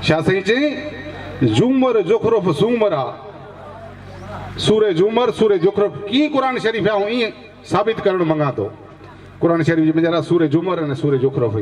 छा साईं चई ज़ुमर ज़ुख़रुफ़ ज़ुमरा सूरे ज़ुमर सूरे ज़ुख़रुफ़ कीअं क़ुरान शरीफ़ आहे ईअं साबित करणु मङा थो। क़ुरान शरीफ़ में जरा सूरे ज़ुमर ऐं सूरे ज़ुख़रुफ़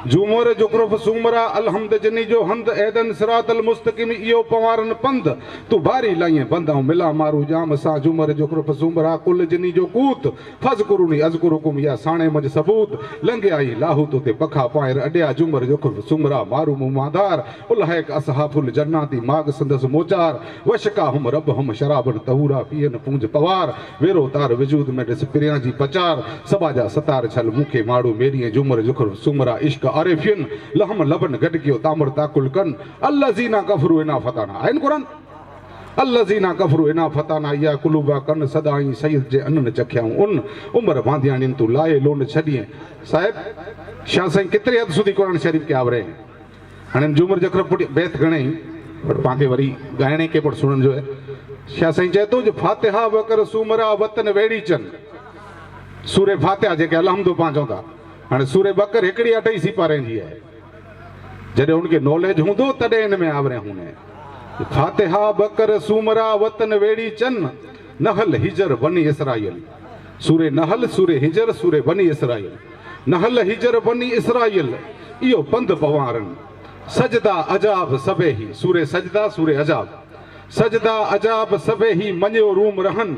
ज़ुमर ज़ुख़रुफ़ ज़ुमरा अलहम्द जिनी जो हंद ऐदन सिरातल मुस्तक़िम इहो पवारन पंध तू बारी लाइए बंद ऐं मिला मारू जाम सां ज़ुमर ज़ुख़रुफ़ ज़ुमरा कुल जिनी जो कूत फज़कुरुनी अज़कुरुकुम या साणे मज सबूत लंघे आई लाहूत ते पखा पाएर अॾिया ज़ुमर ज़ुख़रुफ़ ज़ुमरा मारू मुमादार उलहक असहाफुल जन्नाती माग संदस मोचार वशका हम रब हम शराबन तहूरा पियन पूंज पवार वेरो तार वजूद में ॾिस पिरियां जी पचार सबा जा सतार छल मूंखे माड़ू मेरीअ ज़ुमर ज़ुख़रुफ़ ज़ुमरा इश्क आरिफियन लहम लबन गडकियो तामर ताकुल कन अल्लज़ीना कफरू इना फताना आहिनि क़ुरान अल्लज़ीना कफरू इना फताना या कुलूबा कन सदाई सईद जे अनन चखियाऊं उन उमर बांधियाणिन तू लाए लोन छॾिए साहिब शाह साईं केतिरे हद सुधी क़ुरान शरीफ़ के आवरे हाणे ज़ुमर ज़ुख़रुफ़ बैत घणेई पर पांखे वरी ॻाइणे के पण सुणण जो है। शाह साईं चए थो जो फातिहा वकर सूमरा वतन वेड़ी चन सूरे फातिहा जेके अलहम्दु पां चवंदा हाणे सूरे बकर हिकिड़ी 28 सिपारे जी आहे जॾहिं उनखे नॉलेज हूंदो तॾहिं हिन में आवरे हूंदे फातिहा बकर सूमरा वतन वेड़ी चन नहल हिजर बनी इसराइल सूरे नहल सूरे हिजर सूरे बनी इसराइल नहल हिजर बनी इसराइल इहो पंध पवारन सजदा अजाब सबे ही सूरे सजदा सूरे अजाब सजदा अजाब सबे ही मञियो रूम रहन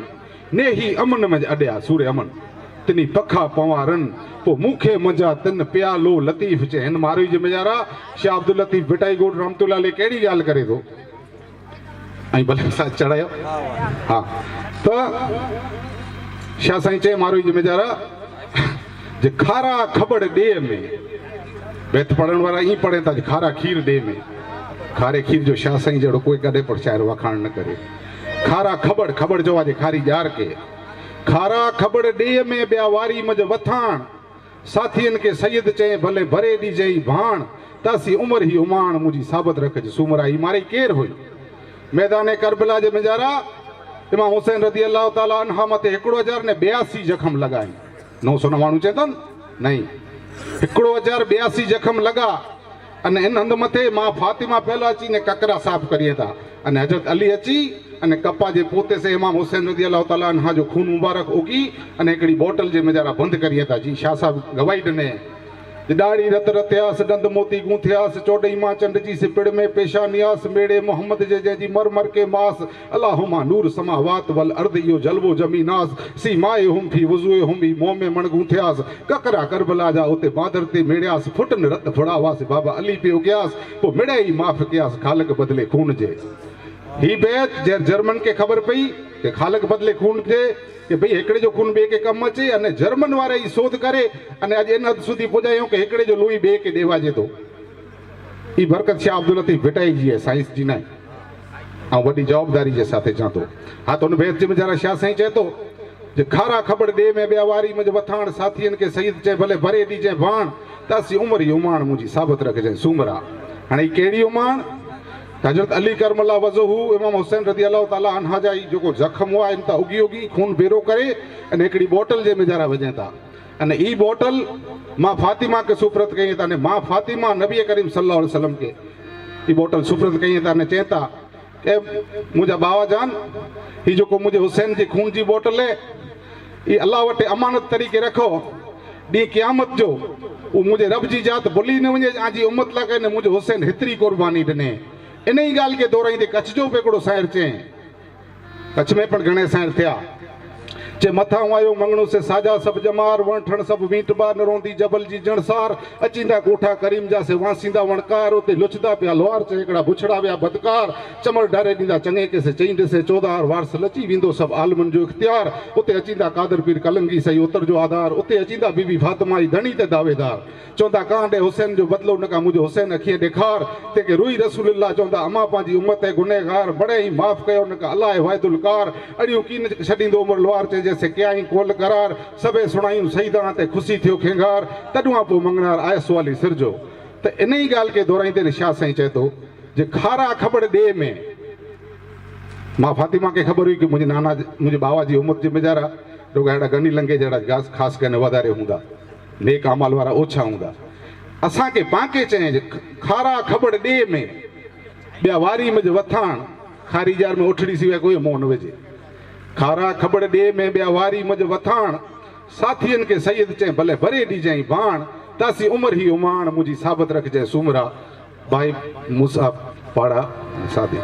ने ही अमन में अॾिया सूरे अमन तिनी पखा पवारन पो मूंखे मजा तिन प्यालो लतीफ़ चे हिन मारू जे मेजारा शाह अब्दुल लतीफ़ बिटाई गोड रहमतुल्लाह अलैह कहिड़ी ॻाल्हि करे थो ऐं भले सां चढ़ायो हा त शाह साईं चए मारू जे मेजारा जे खारा खबड़ ॾे में बैत पढ़ण वारा ईअं पढ़नि था खारा खीर ॾे में खारे खीर जो शाह साईं जहिड़ो कोई कॾहिं पण शाइर वखाण न करे खारा खबड़ खबड़ जो आहे खारी ॼार के खारा खबड़ ॾे में ॿिया वारी मज वथाण साथियन के सैयद चए भले भरे ॾिजई भाण तासी उमर ही उमाण मुंहिंजी साबित रखज सूमरा ही मारी केर हुई मैदान करबला जे मेजारा इमाम हुसैन रज़ी अल्लाह ताला अन्हा मथे 1082 जख्म लॻाई 999 चए था नहीं 1082 जख्म लॻा अने इन हंध मथे मां फातिमा पहला अची ने ककरा साफ़ करिए था अने हज़रत अली अची अने कपा जे पोते से इमाम हुसैन रज़ी अल्लाह ताला अन्हा जो खून मुबारक उगी अने हिकिड़ी बोतल जे मेजारा बंदि करिए था जी शाह साहब गवाही ॾिने ॾाढ़ी रत रत्यास डंद मोती गूंथियास चोॾई मां चंड जी सिपिड़ में पेशानियास मेड़े मोहम्मद जे जंहिंजी मर मर के मास अल्लाहुमा नूर समावात वल अर्द इहो जलवो जमीनास सी माए हुम फी वज़ूए हुम ई मोह में मण गूंथियास ककरा करबला जा उते बादर ते मेड़ियास फुटन रत फड़ावास बाबा अली पियो कयास पो मिड़े ई माफ़ कयास खालक बदले खून जे ही बैत जर्मन के ख़बर पई कि खालक बदले खून जे कि भई हिकिड़े जो खून ॿिए खे कमु अचे अने जर्मन वारे ई शोध करे अने अॼु इन हद सुधी पुॼायूं कि हिकिड़े जो लोही ॿिए खे ॾेवाजे थो ई बरकत शाह अब्दुल लतीफ़ भिटाई जी आहे साइंस जी न ऐं वॾी जवाबदारी जे साथ चवां थो हा त हुन बैत जे वीचारा शाह साईं चए थो जे खारा खबड़ ॾे में ॿिया वारी मुंहिंजे वथाण साथियनि खे सईद चए भले भरे ॾिजांइ भाण तासी उमिरि जी उमाण मुंहिंजी साबित रखजांइ सूमरा हाणे ई कहिड़ी उमाण हज़रत अली करमल्ला वज़हू इमाम हुसैन रज़ी अल्लाह ताला अन्हा जा जेको ज़ख़्म हुआ इन तां उगी उगी खून भेरो करे अने हिकिड़ी बोतल जे मेजारा विझनि था अने ई बोतल मां फातिमा के सुप्रत कई था अने मां फातिमा नबी करीम सल्लल्लाहु अलैहि वसल्लम के ई बोतल सुप्रत कई था अने चवनि था ए मुंहिंजा बाबा जान ही जेको मुंहिंजे हुसैन जी खून जी बोतल आहे ई अल्लाह वटि अमानत तरीक़े रखो ॾींहुं क़यामत जो उहो मुंहिंजे रब जी जात भुली न वञे तव्हांजी उमत लाइ करे मुंहिंजो हुसैन हेतिरी क़ुर्बानी ॾिने इन ई ॻाल्हि खे दोहराईंदे कच्छ जो बि हिकिड़ो शाइर चई कच्छ में पण घणे शाइर थिया जे मथां आयो मंगणो से साजा सभु जमार वण ठण सभु वीट बार न रोंदी जबल जी जणसार अचींदा कोठा करीम जा से वासींदा वणकार उते लुचदा पिया लोहार चे हिकिड़ा बुछड़ा विया बदकार चमर ढारे ॾींदा चङे के से चई ॾिसे चौधार वारस लची वेंदो सभु आलमन जो इख्तियार उते अचींदा कादर पीर कलंगी सही उतर जो आधार उते अचींदा बीबी फातिमा जी धणी ते दावेदार चवंदा कां ॾे हुसैन जो बदिलो न का मुंहिंजो हुसैन अखीअ ॾेखार तंहिंखे रुई रसूलुल्लाह चवंदा अमा पंहिंजी उमत ऐं गुनहगार बड़े ई माफ़ कयो न का अलाए वाहिदुल कार अड़ियूं कीन छॾींदो उमिरि लोहार चए जैसे कयाई कोल करार सबे सुणायूं सईदा ते ख़ुशी थियो खेंगार तॾहिं पोइ मंगनार आयसो वाली सिरजो त इन ई ॻाल्हि खे दोहराईंदे शाह साईं चए थो जे खारा खबड़ ॾे में मां फातिमा खे ख़बर हुई कि मुंहिंजे नाना मुंहिंजे बाबा जी उमत जे मेजारा रुॻा अहिड़ा गनी लंघे जहिड़ा ख़ासि करे वधारे हूंदा नेक अमाल वारा ओछा हूंदा असांखे पांखे चए खारा खबड़ ॾे में ॿिया वारी मुंहिंजे वथाण खारी जार में उठड़ी सिवाय कोई मोह न विझे। खारा खबड़ ॾे में ॿिया वारी मुंहिंजे वथाण साथियनि खे सैयद चई भले भरे ॾिजांइ बाण तासी उमर ही उमाण मुंहिंजी साबित रखजांइ सूमरा भाई मूसा पाड़ा सादी।